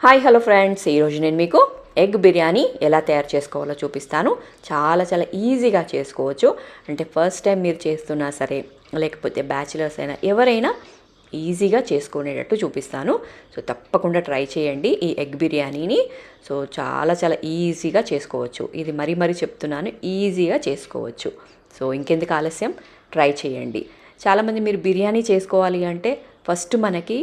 Hi hello friends, ఈరోజు నేను మీకు ఎగ్ బిర్యానీ ఎలా తయారు చేసుకోవాలో చూపిస్తాను. చాలా చాలా ఈజీగా చేసుకోవచ్చు. అంటే ఫస్ట్ టైం మీరు చేస్తున్నా సరే, లేకపోతే బ్యాచిలర్స్ అయినా ఎవరైనా ఈజీగా చేసుకునేటట్టు చూపిస్తాను. సో తప్పకుండా ట్రై చేయండి ఈ ఎగ్ బిర్యానీని. సో చాలా చాలా ఈజీగా చేసుకోవచ్చు. ఇది మరీ చెప్తున్నాను, ఈజీగా చేసుకోవచ్చు. సో ఇంకెందుకు ఆలస్యం, ట్రై చేయండి. చాలామంది మీరు బిర్యానీ చేసుకోవాలి అంటే ఫస్ట్ మనకి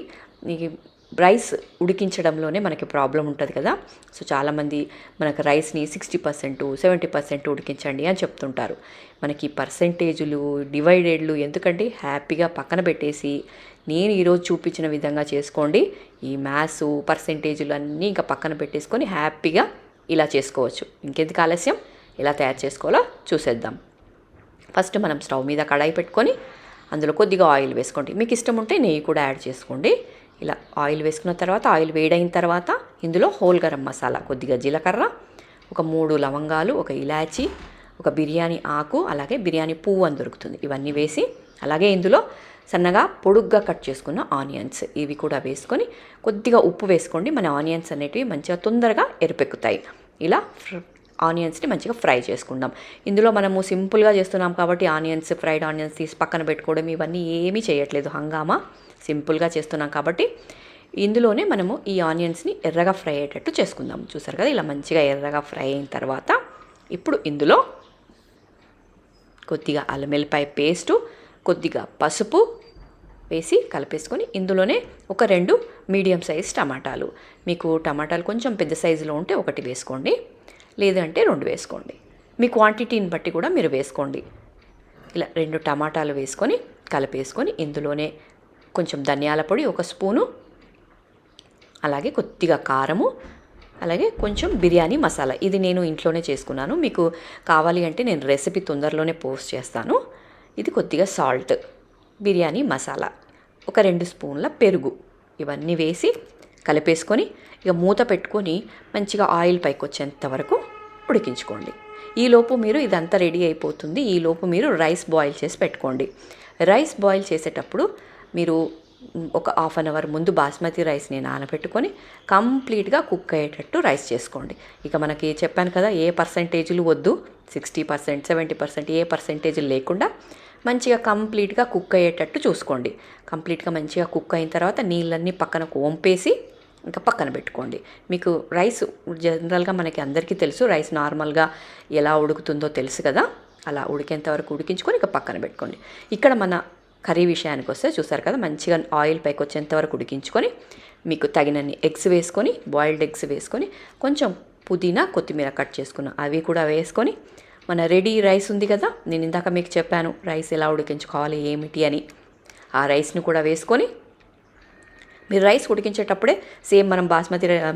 రైస్ ఉడికించడంలోనే మనకి ప్రాబ్లం ఉంటుంది కదా. సో చాలామంది మనకు రైస్ని 60%, 70% ఉడికించండి అని చెప్తుంటారు. మనకి పర్సెంటేజులు, డివైడెడ్లు ఎందుకంటే హ్యాపీగా పక్కన పెట్టేసి నేను ఈరోజు చూపించిన విధంగా చేసుకోండి. ఈ మ్యాథ్స్ పర్సెంటేజులు అన్నీ ఇంకా పక్కన పెట్టేసుకొని హ్యాపీగా ఇలా చేసుకోవచ్చు. ఇంకెందుకు ఆలస్యం, ఎలా తయారు చేసుకోవాలో చూసేద్దాం. ఫస్ట్ మనం స్టవ్ మీద కడాయి పెట్టుకొని అందులో కొద్దిగా ఆయిల్ వేసుకోండి. మీకు ఇష్టం ఉంటే నెయ్యి కూడా యాడ్ చేసుకోండి. ఇలా ఆయిల్ వేసుకున్న తర్వాత ఆయిల్ వేడైన తర్వాత ఇందులో హోల్ గరం మసాలా, కొద్దిగా జీలకర్ర, ఒక 3 లవంగాలు, ఒక ఇలాచీ, ఒక బిర్యానీ ఆకు, అలాగే బిర్యానీ పువ్వు అని దొరుకుతుంది, ఇవన్నీ వేసి అలాగే ఇందులో సన్నగా పొడుగ్గా కట్ చేసుకున్న ఆనియన్స్ ఇవి కూడా వేసుకొని కొద్దిగా ఉప్పు వేసుకోండి. మన ఆనియన్స్ అనేటివి మంచిగా తొందరగా ఎరుపెక్కుతాయి. ఇలా ఆనియన్స్ని మంచిగా ఫ్రై చేసుకుందాం. ఇందులో మనము సింపుల్గా చేస్తున్నాం కాబట్టి ఫ్రైడ్ ఆనియన్స్ తీసి పక్కన పెట్టుకోవడం ఇవన్నీ ఏమీ చేయట్లేదు, హంగామా. సింపుల్గా చేస్తున్నాం కాబట్టి ఇందులోనే మనము ఈ ఆనియన్స్ని ఎర్రగా ఫ్రై అయ్యేటట్టు చేసుకుందాం. చూసారు కదా, ఇలా మంచిగా ఎర్రగా ఫ్రై అయిన తర్వాత ఇప్పుడు ఇందులో కొద్దిగా అల్లం వెల్లిపాయ పేస్టు, కొద్దిగా పసుపు వేసి కలిపేసుకొని ఇందులోనే ఒక 2 మీడియం సైజ్ టమాటాలు, మీకు టమాటాలు కొంచెం పెద్ద సైజులో ఉంటే 1 వేసుకోండి, లేదంటే 2 వేసుకోండి. మీ క్వాంటిటీని బట్టి కూడా మీరు వేసుకోండి. ఇలా 2 టమాటాలు వేసుకొని కలిపేసుకొని ఇందులోనే కొంచెం ధనియాల పొడి 1 స్పూను, అలాగే కొద్దిగా కారము, అలాగే కొంచెం బిర్యానీ మసాలా. ఇది నేను ఇంట్లోనే చేసుకున్నాను. మీకు కావాలి అంటే నేను రెసిపీ తొందరలోనే పోస్ట్ చేస్తాను. ఇది కొద్దిగా సాల్ట్, బిర్యానీ మసాలా, ఒక 2 స్పూన్ల పెరుగు, ఇవన్నీ వేసి కలిపేసుకొని ఇక మూత పెట్టుకొని మంచిగా ఆయిల్ పైకి వచ్చేంత వరకు ఉడికించుకోండి. ఈలోపు మీరు ఇదంతా రెడీ అయిపోతుంది. ఈలోపు మీరు రైస్ బాయిల్ చేసి పెట్టుకోండి. రైస్ బాయిల్ చేసేటప్పుడు మీరు ఒక హాఫ్ అన్ అవర్ ముందు బాస్మతి రైస్ని నానబెట్టుకొని కంప్లీట్గా కుక్ అయ్యేటట్టు రైస్ చేసుకోండి. ఇక మనకి చెప్పాను కదా, ఏ పర్సెంటేజీలు వద్దు, 60%, 70% ఏ పర్సెంటేజీలు లేకుండా మంచిగా కంప్లీట్గా కుక్ అయ్యేటట్టు చూసుకోండి. కంప్లీట్గా మంచిగా కుక్ అయిన తర్వాత నీళ్ళన్నీ పక్కనకు వంపేసి ఇంకా పక్కన పెట్టుకోండి. మీకు రైస్ జనరల్గా మనకి అందరికీ తెలుసు, రైస్ నార్మల్గా ఎలా ఉడుకుతుందో తెలుసు కదా, అలా ఉడికేంత వరకు ఉడికించుకొని ఇక పక్కన పెట్టుకోండి. ఇక్కడ మన కర్రీ విషయానికి వస్తే చూసారు కదా, మంచిగా ఆయిల్ పైకి వచ్చేంత వరకు ఉడికించుకొని మీకు తగినన్ని ఎగ్స్ వేసుకొని, బాయిల్డ్ ఎగ్స్ వేసుకొని కొంచెం పుదీనా, కొత్తిమీర కట్ చేసుకున్న అవి కూడా వేసుకొని మన రెడీ రైస్ ఉంది కదా, నేను ఇందాక మీకు చెప్పాను రైస్ ఎలా ఉడికించుకోవాలి ఏమిటి అని, ఆ రైస్ని కూడా వేసుకొని మీరు రైస్ ఉడికించేటప్పుడే సేమ్ మనం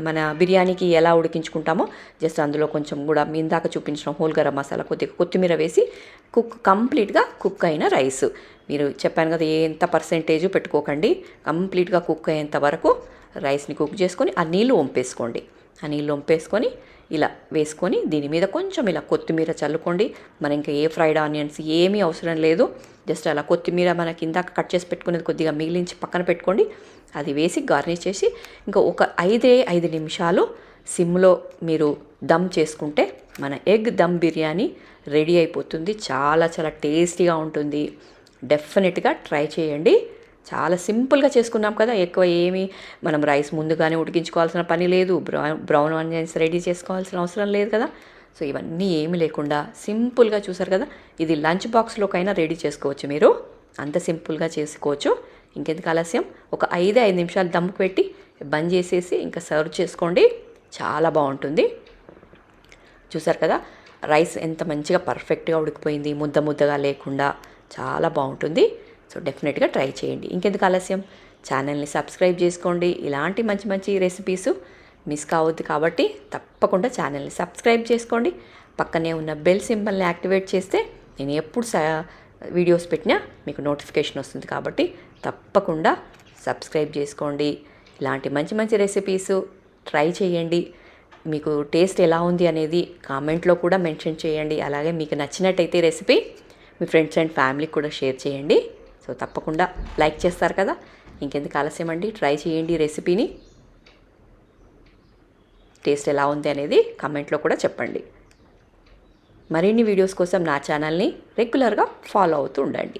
మన బిర్యానీకి ఎలా ఉడికించుకుంటామో జస్ట్ అందులో కొంచెం కూడా మీ ఇందాక చూపించిన హోల్ గరం మసాలా, కొద్దిగా కొత్తిమీర వేసి కంప్లీట్గా కుక్ అయిన రైస్, మీరు చెప్పాను కదా ఎంత పర్సెంటేజ్ పెట్టుకోకండి, కంప్లీట్గా కుక్ అయ్యేంత వరకు రైస్ని కుక్ చేసుకొని ఆ నీళ్ళు వంపేసుకోండి. ఆ నీళ్ళు వంపేసుకొని ఇలా వేసుకొని దీని మీద కొంచెం ఇలా కొత్తిమీర చల్లుకోండి. మన ఇంకా ఏ ఫ్రైడ్ ఆనియన్స్ ఏమీ అవసరం లేదు, జస్ట్ అలా కొత్తిమీర మనకి ఇందాక కట్ చేసి పెట్టుకునేది కొద్దిగా మిగిలించి పక్కన పెట్టుకోండి. అది వేసి గార్నిష్ చేసి ఇంకా ఒక 5 నిమిషాలు సిమ్లో మీరు దమ్ చేసుకుంటే మన ఎగ్ దమ్ బిర్యానీ రెడీ అయిపోతుంది. చాలా చాలా టేస్టీగా ఉంటుంది. డెఫినెట్గా ట్రై చేయండి. చాలా సింపుల్గా చేసుకున్నాం కదా, ఎక్కువ ఏమీ మనం రైస్ ముందుగానే ఉడికించుకోవాల్సిన పని లేదు, బ్రౌన్ ఆనియన్స్ రెడీ చేసుకోవాల్సిన అవసరం లేదు కదా. సో ఇవన్నీ ఏమీ లేకుండా సింపుల్గా చూసారు కదా, ఇది లంచ్ బాక్స్లోకైనా రెడీ చేసుకోవచ్చు, మీరు అంత సింపుల్గా చేసుకోవచ్చు. ఇంకెందుకు ఆలస్యం, ఒక 5 నిమిషాలు దమ్ముకు పెట్టి బంద్ చేసేసి ఇంకా సర్వ్ చేసుకోండి. చాలా బాగుంటుంది. చూసారు కదా, రైస్ ఎంత మంచిగా పర్ఫెక్ట్గా ఉడికిపోయింది, ముద్దగా లేకుండా చాలా బాగుంటుంది. సో డెఫినెట్గా ట్రై చేయండి. ఇంకెందుకు ఆలస్యం, ఛానల్ని సబ్స్క్రైబ్ చేసుకోండి. ఇలాంటి మంచి రెసిపీస్ మిస్ కావద్దు కాబట్టి తప్పకుండా ఛానల్ని సబ్స్క్రైబ్ చేసుకోండి. పక్కనే ఉన్న బెల్ సింబల్ని యాక్టివేట్ చేస్తే నేను ఎప్పుడు వీడియోస్ పెట్టినా మీకు నోటిఫికేషన్ వస్తుంది కాబట్టి తప్పకుండా సబ్స్క్రైబ్ చేసుకోండి. ఇలాంటి మంచి రెసిపీస్ ట్రై చేయండి. మీకు టేస్ట్ ఎలా ఉంది అనేది కామెంట్లో కూడా మెన్షన్ చేయండి. అలాగే మీకు నచ్చినట్టయితే రెసిపీ మీ ఫ్రెండ్స్ అండ్ ఫ్యామిలీకి కూడా షేర్ చేయండి. సో తప్పకుండా లైక్ చేస్తారు కదా, ఇంకెందుకు ఆలస్యం అండి, ట్రై చేయండి రెసిపీని. టేస్ట్ ఎలా ఉంది అనేది కామెంట్లో కూడా చెప్పండి. మరిన్ని వీడియోస్ కోసం నా ఛానల్ని రెగ్యులర్గా ఫాలో అవుతూ ఉండండి.